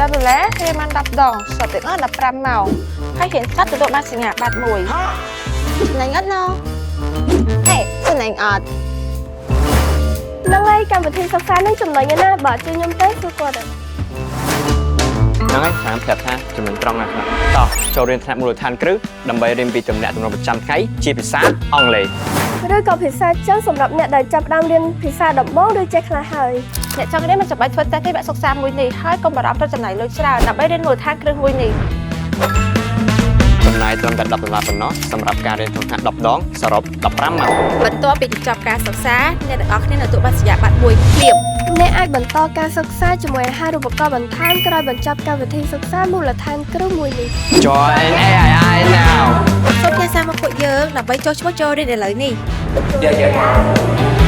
$10រៀនបាន10ដងសតទៀត15ម៉ោងហើយរៀនសតទទួលបានសញ្ញាបត្រមួយចំណេញអត់ណូហេចំណេញអត់ហ្នឹងហើយកម្មវិធីសិក្សានឹងចំណេញណាបើជួយខ្ញុំទៅគឺគាត់ហ្នឹងហើយតាមប្រាប់ថាចំណេញត្រង់ណាស់តោះចូលរៀនថ្នាក់មូលដ្ឋានគ្រឹះដើម្បីរៀនពីទំនាក់ទំនងប្រចាំថ្ងៃជាភាសាអង់គ្លេសឬក៏ភាសាចិនសម្រាប់អ្នកដែលចាប់ផ្ដើមរៀនភាសាដំបូងឬចេះខ្លះហើយអ្នកចង់រៀនមិនចាំបាច់ធ្វើតេស្តទេវគ្គសិក្សាមួយនេះហើយកុំបារម្ភទៅចំណាយលុយច្រើនដើម្បីរៀនមូលដ្ឋានគ្រឹះមួយនេះចំណាយត្រឹមតែ$10ប៉ុណ្ណោះសម្រាប់ការរៀនក្នុងថ្នាក់10ដងសរុប15ម៉ោងបន្ទាប់ពីបញ្ចប់ការសិក្សាអ្នកទាំងអស់គ្នានឹងទទួលបានសញ្ញាបត្រមួយភ្លាមអ្នកអាចបន្តការសិក្សាជាមួយអាហារូបករណ៍បន្ថែមក្រោយបញ្ចប់កម្មវិធីសិក្សាមូលដ្ឋានគ្រឹះមួយនេះ Join AII now សូមផ្ញើសារមកពួកយើងដើម្បីចុះឈ្មោះចូលរៀនឥឡូវនេះយ៉ា